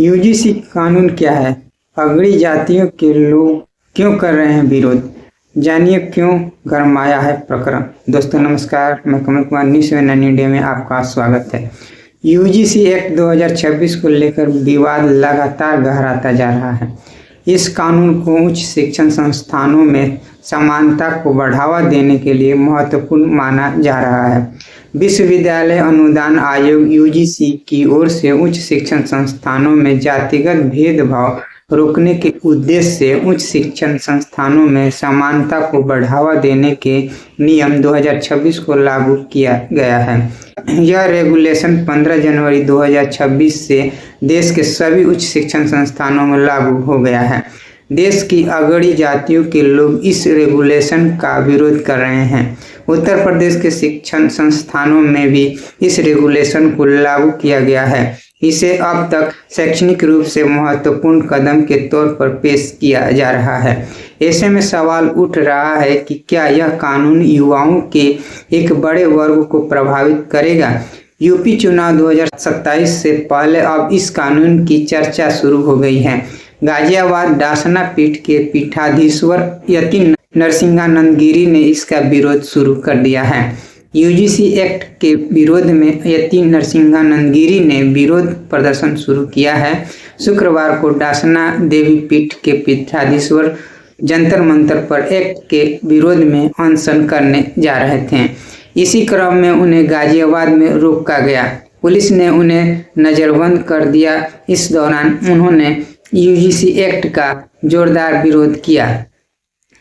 UGC कानून क्या है? अगड़ी जातियों के लोग क्यों कर रहे हैं विरोध? जानिए क्यों गरमाया है प्रकरण। दोस्तों नमस्कार, मैं कमल कुमार न्यूज़ इंडिया में आपका स्वागत है। यूजीसी एक्ट 2026 को लेकर विवाद लगातार गहराता जा रहा है। इस कानून को उच्च शिक्षण संस्थानों में समानता को बढ़ावा देने के लिए महत्वपूर्ण माना जा रहा है। विश्वविद्यालय अनुदान आयोग यूजीसी की ओर से उच्च शिक्षण संस्थानों में जातिगत भेदभाव रोकने के उद्देश्य से उच्च शिक्षण संस्थानों में समानता को बढ़ावा देने के नियम 2026 को लागू किया गया है। यह रेगुलेशन 15 जनवरी 2026 से देश के सभी उच्च शिक्षण संस्थानों में लागू हो गया है। देश की अगड़ी जातियों के लोग इस रेगुलेशन का विरोध कर रहे हैं। उत्तर प्रदेश के शिक्षण संस्थानों में भी इस रेगुलेशन को लागू किया गया है। इसे अब तक शैक्षणिक रूप से महत्वपूर्ण कदम के तौर पर पेश किया जा रहा है। ऐसे में सवाल उठ रहा है कि क्या यह कानून युवाओं के एक बड़े वर्ग को प्रभावित करेगा? यूपी चुनाव 2027 से पहले अब इस कानून की चर्चा शुरू हो गई है। गाजियाबाद डासना पीठ के पीठाधीश्वर यति नरसिंहानंद गिरी ने इसका विरोध शुरू कर दिया है। यूजीसी एक्ट के विरोध में यति नरसिंहानंद गिरी ने विरोध प्रदर्शन शुरू किया है। शुक्रवार को डासना देवी पीठ के पीठाधीश्वर जंतर मंतर पर एक्ट के विरोध में अनशन करने जा रहे थे। इसी क्रम में उन्हें गाजियाबाद में रोका गया। पुलिस ने उन्हें नज़रबंद कर दिया। इस दौरान उन्होंने यूजीसी एक्ट का जोरदार विरोध किया।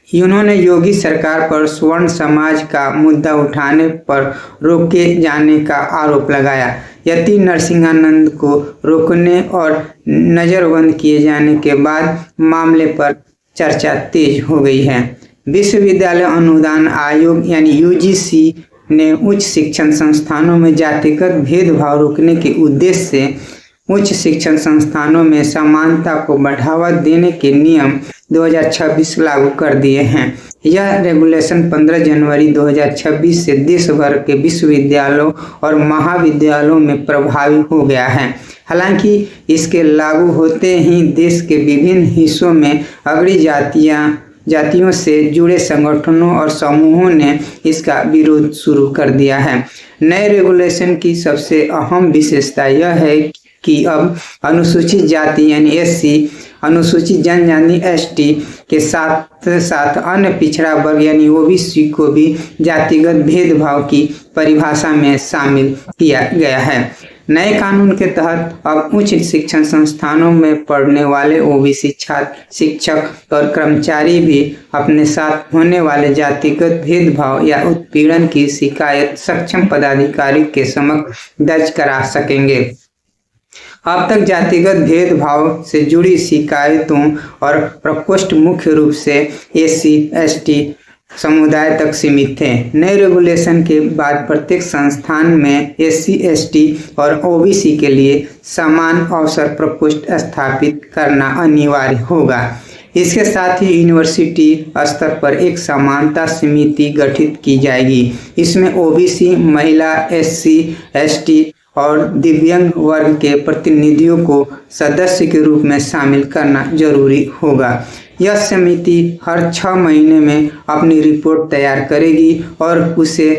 उन्होंने योगी सरकार पर स्वर्ण समाज का मुद्दा उठाने पर रोके जाने का आरोप लगाया। यति नरसिंहानंद को रोकने और नज़रबंद किए जाने के बाद मामले पर चर्चा तेज हो गई है। विश्वविद्यालय अनुदान आयोग यानी यूजीसी ने उच्च शिक्षण संस्थानों में जातिगत भेदभाव रोकने के उद्देश्य से उच्च शिक्षण संस्थानों में समानता को बढ़ावा देने के नियम 2026 लागू कर दिए हैं। यह रेगुलेशन 15 जनवरी 2026 से देश भर के विश्वविद्यालयों और महाविद्यालयों में प्रभावी हो गया है। हालांकि इसके लागू होते ही देश के विभिन्न हिस्सों में अगड़ी जातियों से जुड़े संगठनों और समूहों ने इसका विरोध शुरू कर दिया है। नए रेगुलेशन की सबसे अहम विशेषता यह है कि अब अनुसूचित जाति यानी एससी, अनुसूचित जनजाति एसटी के साथ साथ अन्य पिछड़ा वर्ग यानी ओबीसी को भी जातिगत भेदभाव की परिभाषा में शामिल किया गया है। नए कानून के तहत अब उच्च शिक्षण संस्थानों में पढ़ने वाले ओबीसी छात्र, शिक्षक और कर्मचारी भी अपने साथ होने वाले जातिगत भेदभाव या उत्पीड़न की शिकायत सक्षम पदाधिकारी के समक्ष दर्ज करा सकेंगे। अब तक जातिगत भेदभाव से जुड़ी शिकायतों और प्रकोष्ठ मुख्य रूप से एससी एसटी समुदाय तक सीमित थे। नए रेगुलेशन के बाद प्रत्येक संस्थान में एससी एसटी और ओबीसी के लिए समान अवसर प्रकोष्ठ स्थापित करना अनिवार्य होगा। इसके साथ ही यूनिवर्सिटी स्तर पर एक समानता समिति गठित की जाएगी। इसमें ओबीसी, महिला, एससी एसटी और दिव्यांग वर्ग के प्रतिनिधियों को सदस्य के रूप में शामिल करना जरूरी होगा। यह समिति हर 6 महीने में अपनी रिपोर्ट तैयार करेगी और उसे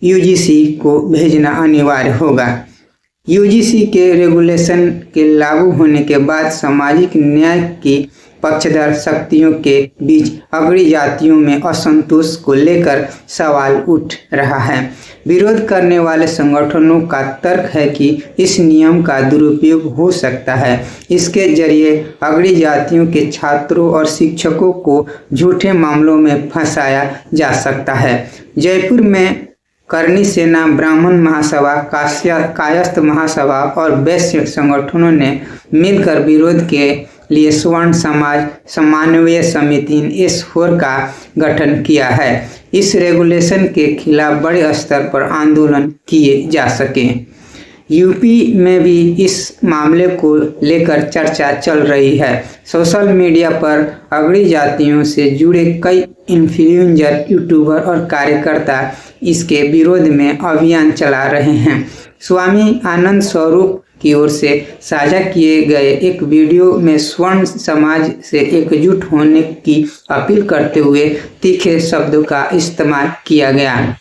यूजीसी को भेजना अनिवार्य होगा। यूजीसी के रेगुलेशन के लागू होने के बाद सामाजिक न्याय की पक्षधर शक्तियों के बीच अगड़ी जातियों में असंतोष को लेकर सवाल उठ रहा है। विरोध करने वाले संगठनों का तर्क है कि इस नियम का दुरुपयोग हो सकता है। इसके जरिए अगड़ी जातियों के छात्रों और शिक्षकों को झूठे मामलों में फंसाया जा सकता है। जयपुर में करनी सेना, ब्राह्मण महासभा, कायस्थ महासभा और वैश्य संगठनों ने मिलकर विरोध के लिए स्वर्ण समाज समन्वय समिति S4 का गठन किया है। इस रेगुलेशन के खिलाफ बड़े स्तर पर आंदोलन किए जा सके। यूपी में भी इस मामले को लेकर चर्चा चल रही है। सोशल मीडिया पर अगड़ी जातियों से जुड़े कई इन्फ्लुएंसर, यूट्यूबर और कार्यकर्ता इसके विरोध में अभियान चला रहे हैं। स्वामी आनंद स्वरूप की ओर से साझा किए गए एक वीडियो में स्वर्ण समाज से एकजुट होने की अपील करते हुए तीखे शब्दों का इस्तेमाल किया गया।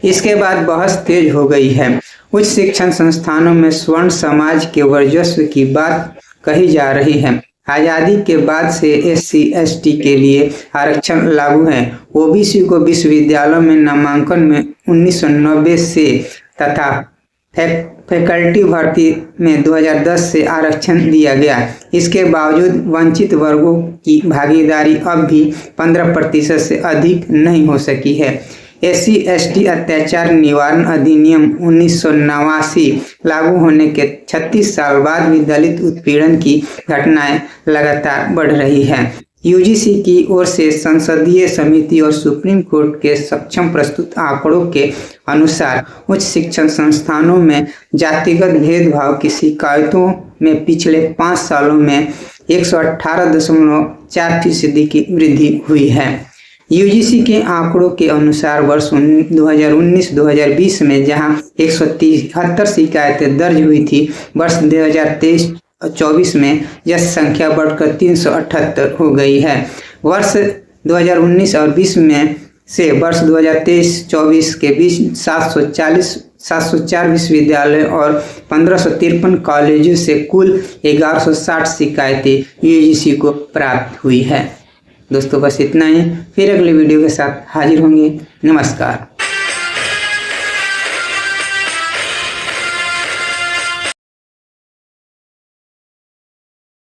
इसके बाद बहस तेज हो गई है। उच्च शिक्षण संस्थानों में स्वर्ण समाज के वर्चस्व की बात कही जा रही है। आजादी के बाद से SC/ST के लिए आरक्षण लागू है। OBC को विश्वविद्यालयों में नामांकन में 1990 से तथा फैकल्टी भर्ती में 2010 से आरक्षण दिया गया। इसके बावजूद वंचित वर्गों की भागीदारी अब भी 15% से अधिक नहीं हो सकी है। SC/ST अत्याचार निवारण अधिनियम 1989 लागू होने के 36 साल बाद भी दलित उत्पीड़न की घटनाएं लगातार बढ़ रही हैं। UGC की ओर से संसदीय समिति और सुप्रीम कोर्ट के सक्षम प्रस्तुत आंकड़ों के अनुसार उच्च शिक्षण संस्थानों में जातिगत भेदभाव की शिकायतों में पिछले 5 सालों में 118.4% की वृद्धि हुई है। UGC के आंकड़ों के अनुसार वर्ष 2019-2020 में जहां 173 शिकायतें दर्ज हुई थी, वर्ष 2023-24 में यह संख्या बढ़कर 378 हो गई है। वर्ष 2019 और 20 में से वर्ष 2023-24 के बीच 704 विश्वविद्यालय और 1553 कॉलेजों से कुल 1160 शिकायतें UGC को प्राप्त हुई है। दोस्तों बस इतना ही, फिर अगले वीडियो के साथ हाजिर होंगे। नमस्कार।